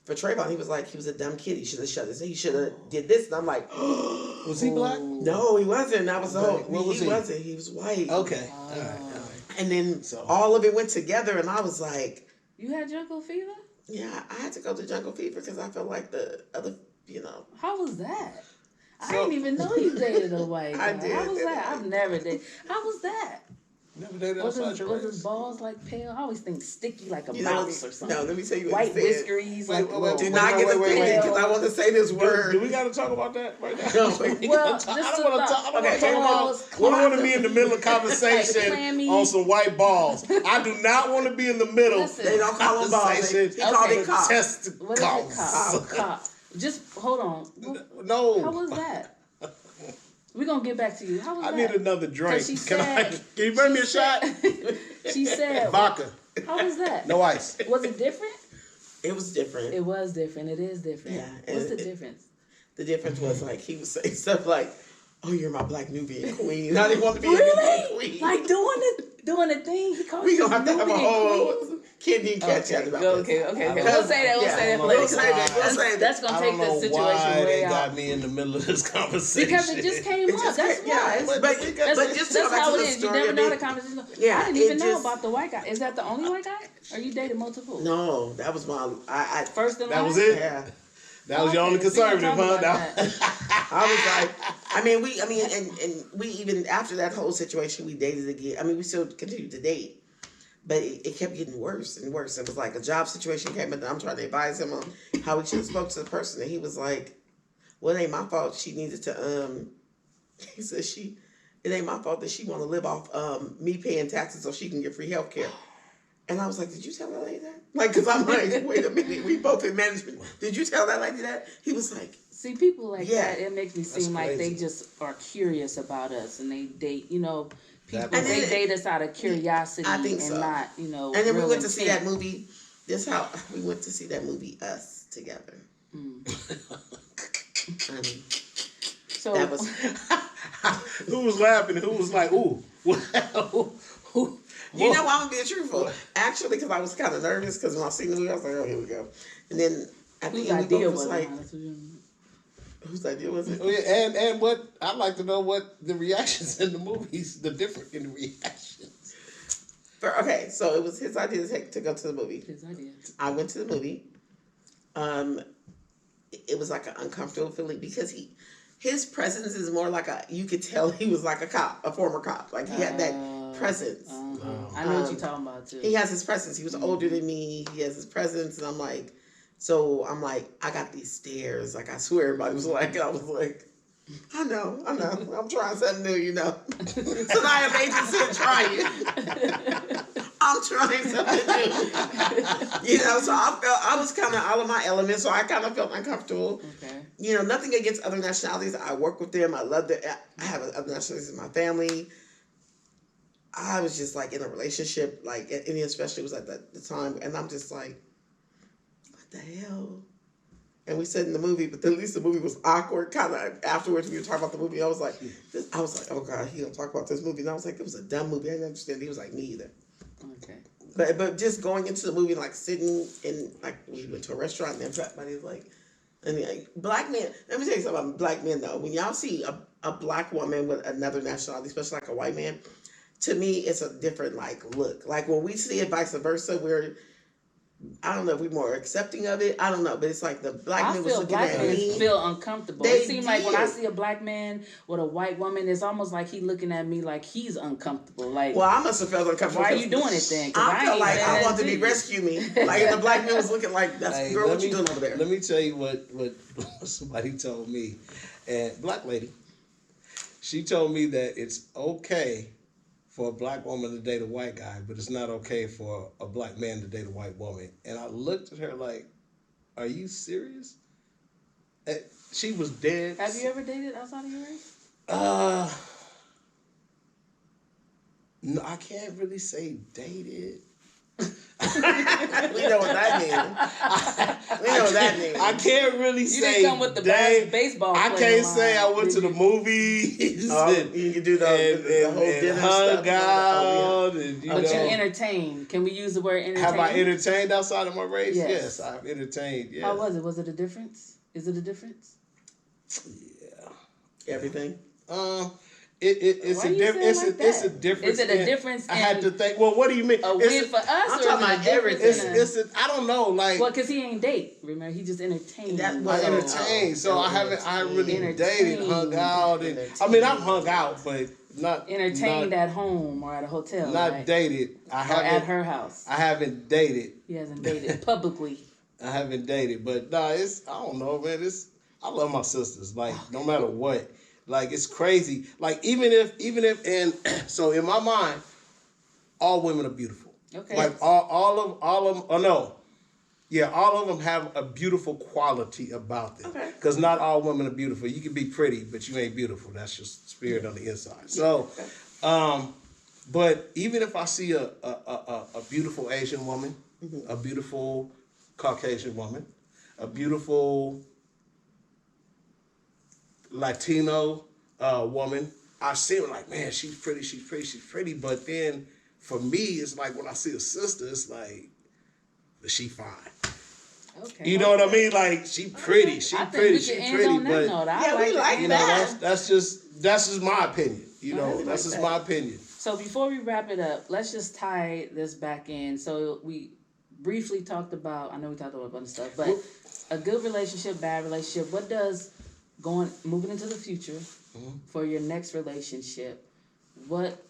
for Trayvon, he was like, he was a dumb kid. He should have shut his. He should have did this. And I'm like, Was he black? no, he wasn't. That was the whole. What was he wasn't. He was white. Okay. All right. And then all of it went together, and I was like, you had jungle fever? yeah, I had to go to Jungle Fever because I felt like the other, How was that? I So- didn't even know you dated a white guy. I did. How was that? I've never dated. How was that? Never dated Was outside your his race. balls like pale? I always think sticky like a You know, mouse or something. no, let me tell you what White he said. whiskeries. Wait, Like wait, little- Do wait, not wait, get wait, wait, offended wait. because I want to say this word. Do we got to talk about that right now? No, wait. Well, I just don't want to talk. I don't okay, want to talk balls, about. We don't want to be in the middle of Like conversation clammy. on some white balls. I do not want to be in the middle. Listen. They don't call them balls. Conversation. He called Okay. it cock. What is it? Testicles. Cop. Just hold on. No. How was that? We're gonna get back to you. How was I that? need another drink. She Can said- you bring me a she shot? said- She said, Vodka. how was that? No ice. Was it different? It was different. It was different. It is different. Yeah, What's and the difference? The difference was like he was saying stuff like, "Oh, you're my Black Nubian queen." I didn't want to be a Really? Nubian queen. Like doing the thing. He called we you gonna have to have a Nubian whole queen? can't even catch Okay, that about go, this. okay. don't We'll say that. We'll Yeah, say that for we'll later. say that, we'll say that. That's gonna I take don't the know situation why way they out. got me in the middle of this conversation. Because it just came It up. just That's came- why. yeah, but just to go that's back how to it the is. You story never of know it. the conversation. Yeah, I didn't it even know just- about the white guy. Is that the only white guy? Or you dated multiple? No, that was my. I First and That last? was it? yeah. That was your Okay, only so you conservative, talk huh? about That- I was like, and we even after that whole situation, we dated again. I mean, we still continued to date, but it kept getting worse and worse. It was like a job situation came up, and I'm trying to advise him on how he should have spoke to the person, and he was like, "Well, it ain't my fault. She needed to." He said it ain't my fault that she want to live off me paying taxes so she can get free health care. And I was like, did you tell that lady that? Like, because I'm like, wait a minute, we both in management. Did you tell that lady that? He was like, See, people like Yeah. that, it makes me That's seem like they crazy. just are curious about us and they date, people, That And they then- date us out of curiosity I think and so. not, and then we real went to see that intent. movie. This how we went to see that movie, Us, together. So, That was, Who was laughing and who was like, ooh. you know, I'm being truthful. Actually, because I was kind of nervous because when I seen the movie, I was like, oh, here we go. And then at the whose end, we idea both was was like, it? whose idea was it? Oh, yeah, and what I'd like to know what the reactions in the movies, the difference in the reactions. Okay, so it was his idea to go to the movie. His idea. I went to the movie. It was like an uncomfortable feeling because his presence is more like you could tell he was like a cop, a former cop. Like he had that presence. I know what you're talking about too. He has his presence. He was older than me. He has his presence, and I'm like, I got these stares. Like I swear, everybody was like, I was like, I know, I'm trying something new, So now I have agency to try it. I'm trying something new, So I was kind of out of my element, so I kind of felt uncomfortable. Okay. Nothing against other nationalities. I work with them. I love that. I have other nationalities in my family. I was just like in a relationship, like, and especially was at the time, and I'm just like, what the hell? And we said in the movie, but at least the movie was awkward. Kind of afterwards, we were talking about the movie. I was like, oh god, he gonna talk about this movie. And I was like, it was a dumb movie. I didn't understand. He was like, me either. Okay. But just going into the movie, like sitting in, like we went to a restaurant and everybody was like, and like, black men. Let me tell you something about black men though. When y'all see a black woman with another nationality, especially like a white man, to me it's a different like look. Like when we see it vice versa, I don't know if we're more accepting of it. I don't know, but it's like the black man was looking black at men me. feel uncomfortable. They It seems like when I did. see a black man with a white woman, it's almost like he looking at me like he's uncomfortable. Like, Well, I must have felt uncomfortable. why are you doing it then? 'Cause I felt ain't like saying I nothing wanted to to be you. rescue me. Like and the black man was looking like, "That's Hey, girl, let what you me- doing over there?" Let me tell you what somebody told me, and black lady. She told me that it's okay for a black woman to date a white guy, but it's not okay for a black man to date a white woman. And I looked at her like, "Are you serious?" And she was dead. Have you ever dated outside of your race? No, I can't really say dated. We know what that means. We know what that means. I can't really You say didn't come with the date. baseball. I player can't say I line, went to did the you? movies and, You can do the whole and dinner hung stuff. out and But you know. entertained. Can we use the word entertain? Have I entertained outside of my race? Yes. Yes, I've entertained. Yes. How was it? Was it a difference? Is it a difference? Yeah. Everything. It's Why a you difference. saying like It's a that? difference. Is it a difference I had in to think. Well, what do you mean? A win for us, I'm or talking is it about a difference everything. in a... It's I don't know. Like Well, because he ain't date. Remember, he just entertained. That I was- entertained, so I haven't really Entertained. dated, hung out, and I mean I've hung out, but not entertained not, at home or at a hotel. not right? dated. I Or haven't. at her house. I haven't dated. He hasn't dated publicly. I haven't dated, but nah, it's I don't know, man. I love my sisters, like no matter what. Like it's crazy. Like even if and so in my mind, all women are beautiful. Okay. Like all of them. Oh no, yeah, all of them have a beautiful quality about them. Okay. Because not all women are beautiful. You can be pretty, but you ain't beautiful. That's just spirit on the inside. So, but even if I see a beautiful Asian woman, a beautiful Caucasian woman, a beautiful Latino woman, I see her like, man, she's pretty. But then for me, it's like when I see a sister, it's like, but she fine. Okay. You know what I mean? Like she pretty, she I think pretty, we she can end pretty. on that But note. Yeah, we like you that. know, that's just my opinion. You know, really that's like just that. my opinion. So before we wrap it up, let's just tie this back in. So we briefly talked about, I know we talked about a bunch of stuff, but a good relationship, bad relationship, what does moving into the future for your next relationship, what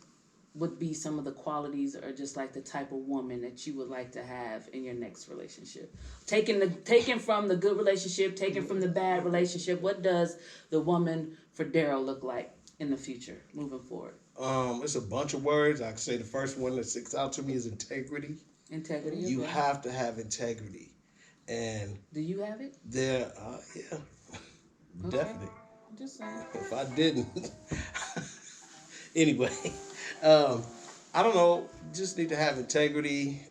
would be some of the qualities or just like the type of woman that you would like to have in your next relationship? Taken from the good relationship, taken from the bad relationship, what does the woman for Daryl look like in the future, moving forward? It's a bunch of words. I can say the first one that sticks out to me is integrity. Integrity. You okay. have to have integrity, and Do you have it? yeah, definitely. I'm just saying. If I didn't, anyway, I don't know. Just need to have integrity.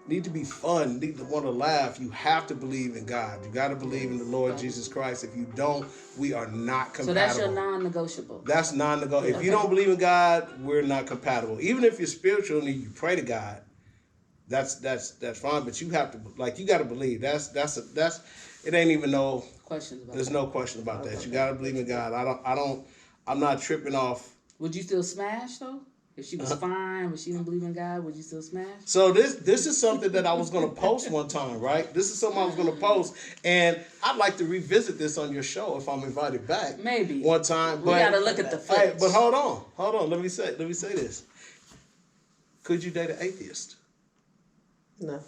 Need to be fun. Need to want to laugh. You have to believe in God. You got to believe in the Lord Jesus Christ. If you don't, we are not compatible. So that's your non-negotiable. That's non-negotiable. If you don't believe in God, we're not compatible. Even if you're spiritual and you pray to God, that's fine. But you have to you got to believe. That's it. Ain't even no Questions about There's that. no question about that. You got to believe in God. I'm not tripping off. Would you still smash though? If she was fine, but she didn't believe in God, would you still smash? So this is something that I was going to post one time, right? This is something I was going to post, and I'd like to revisit this on your show if I'm invited back. Maybe one time. we But gotta look at the hey, footage. but hold on. Let me say this. Could you date an atheist? No.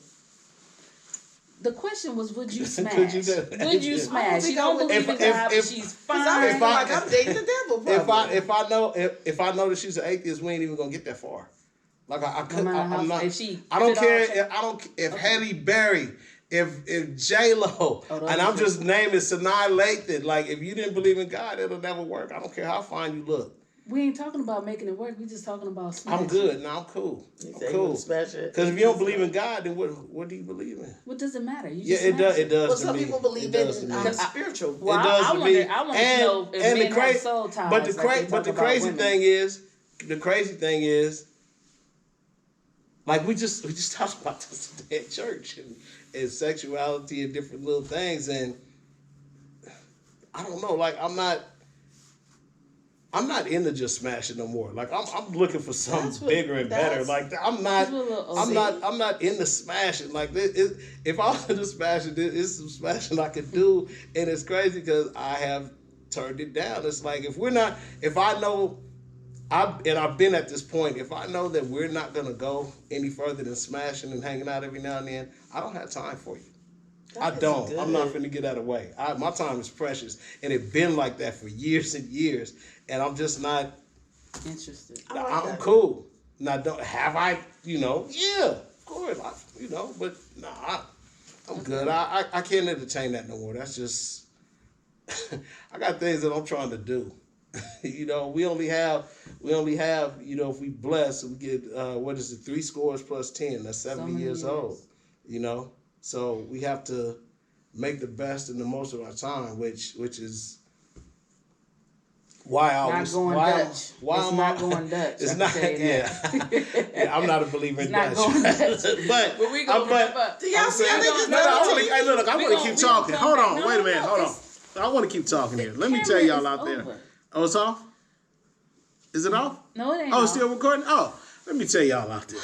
The question was, would you smash? Could you do that? Would you Yeah. smash? She think I don't would. believe in God, but she's Because I fine. feel like I'm dating the devil. Probably. if I know that she's an atheist, we ain't even gonna get that far. Like I could, matter how- I'm not. if she I don't fit all- care. I don't. If Halle Berry, if J Lo, Oh, those and are I'm just naming Sanaa Lathan. Like if you didn't believe in God, it'll never work. I don't care how fine you look. We ain't talking about making it work. We just talking about smashing. I'm good. No, I'm cool. I'm cool. Smash it. Because if you don't believe in God, then what do you believe in? What does it matter? You Yeah, just it does. It does. Well, to some me. people believe It does in to me. spiritual. Well, It does I to wonder. me. I want to know if men have soul ties. But the like but the crazy thing is, like we just talked about this today at church and sexuality and different little things, and I don't know. Like I'm not into just smashing no more. Like I'm looking for something bigger and better. Like I'm not into smashing. Like if I was into smashing, it's some smashing I could do, and it's crazy because I have turned it down. It's like if I know. I've been at this point. If I know that we're not gonna go any further than smashing and hanging out every now and then, I don't have time for you. I don't. Good. I'm not finna get out of the way. My time is precious, and it's been like that for years and years, and I'm just not interested. I'm cool. Now, have I? Yeah, of course. But nah, I'm good. I can't entertain that no more. That's just I got things that I'm trying to do. We only have, if we bless, we get, 3 scores plus 10. That's 70 years old, So we have to make the best and the most of our time, which is why I always... Not going Dutch. It's not, yeah. I'm not a believer in Dutch. Not going Dutch. but we going to wrap up. Do y'all see how they just look, I want to keep talking. Hold on, wait a minute, hold on. I want to keep talking here. Let me tell y'all out there. Oh, it's off? Is it off? No, it ain't. Oh, it's still recording? Oh, let me tell y'all out there.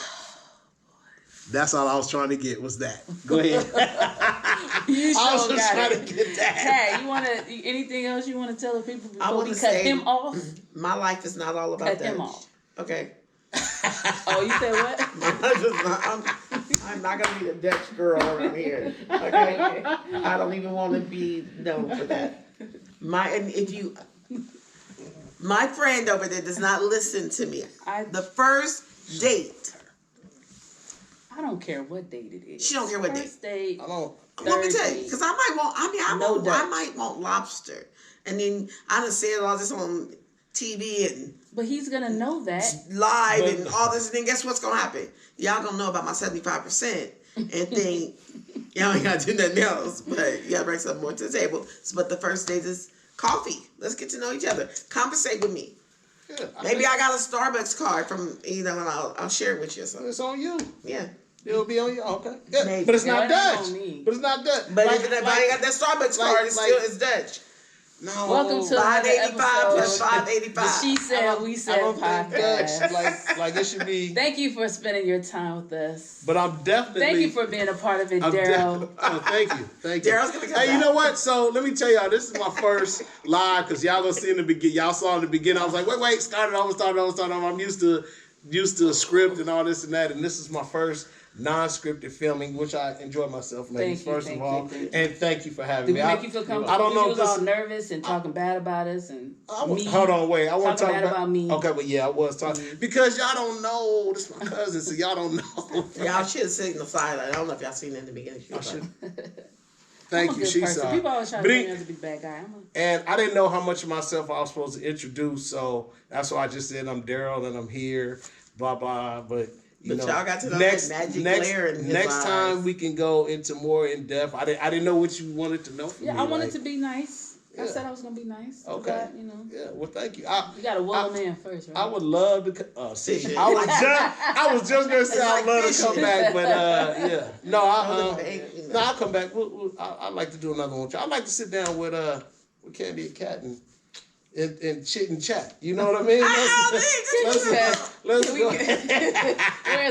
That's all I was trying to get was that. Go ahead. I was just trying to get that. Hey, anything else you want to tell the people before we cut him off? My life is not all about cut Dutch. Him off. Okay. Oh, you said what? I'm not gonna be the Dutch girl around here. Okay. I don't even want to be known for that. My friend over there does not listen to me. The first date. I don't care what date it is. She don't care what first date. I don't. Let me tell you, because I might want lobster, and then I done said all this on TV and. But he's gonna know that live and all this, and then guess what's gonna happen? Y'all gonna know about my 75% and think y'all ain't gotta do nothing else, but you gotta bring something more to the table. But the first date is coffee. Let's get to know each other. Conversate with me. Yeah, Maybe I got a Starbucks card from and I'll share it with you. So. It's on you. Yeah. It'll be on you. Okay. Yeah. Maybe. But it's not Dutch. But it's not Dutch. But if I ain't got that Starbucks card, it's Dutch. No. Welcome to 585 plus 585. The She Said We Said podcast. Like it should be. Thank you for spending your time with us. But I'm definitely. Thank you for being a part of it, Daryl. Thank you. Daryl's gonna come back. You know what? So let me tell y'all, this is my first live because y'all gonna see in the beginning. Y'all saw in the beginning. I was like, wait, start it over. I'm used to a script and all this and that, and this is my first non-scripted filming, which I enjoy myself, ladies. First of all, and thank you for having me. Did we make you feel comfortable? I don't know you if was all nervous and talking bad about us and me. Hold on, wait. I want to talk about me. Okay, but yeah, I was talking because y'all don't know. This is my cousin, so y'all don't know. Y'all should have seen the side. I don't know if y'all seen it in the beginning. I should. Thank you, Shesa. People always try to bring us to be bad guy. And I didn't know how much of myself I was supposed to introduce, so that's why I just said I'm Daryl and I'm here. Blah blah, but. Y'all got to know that magic glare in his next eyes. time we can go into more in depth. I didn't know what you wanted to know from me. I wanted to be nice. Yeah. I said I was gonna be nice. Okay. Yeah. Well, thank you. You got to will a man first, right? I would love to. I was just gonna say I'd love to come back, but yeah. No, I'll come back. I'd like to do another one. I'd like to sit down with Candy and Cat and chit and chat. You know what I mean? Let's go. Where's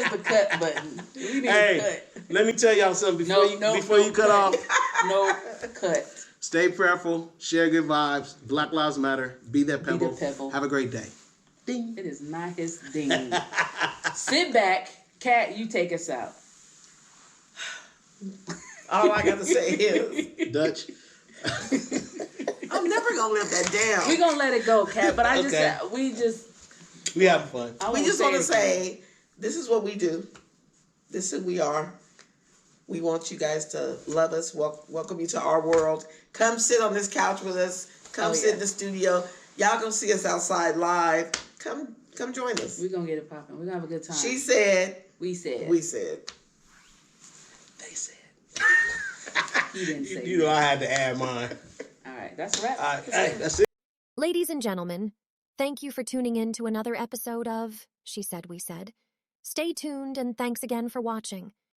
the cut button? We need a cut. Let me tell y'all something before you cut off. No cut. Stay prayerful. Share good vibes. Black Lives Matter. Be that pebble. Have a great day. Ding. It is not his ding. Sit back. Kat, you take us out. All I got to say is... Dutch. I'm never gonna live that down. We're gonna let it go, Kat. But we having fun. We just want to say this is what we do. This is who we are. We want you guys to love us. Welcome you to our world. Come sit on this couch with us. Come sit in the studio. Y'all gonna see us outside live. Come join us. We're gonna get it popping. We're gonna have a good time. She said. We said. We said. They said. He didn't say. You know, I had to add mine. All right, that's a wrap. Hey, that's it. Ladies and gentlemen, thank you for tuning in to another episode of She Said We Said. Stay tuned and thanks again for watching.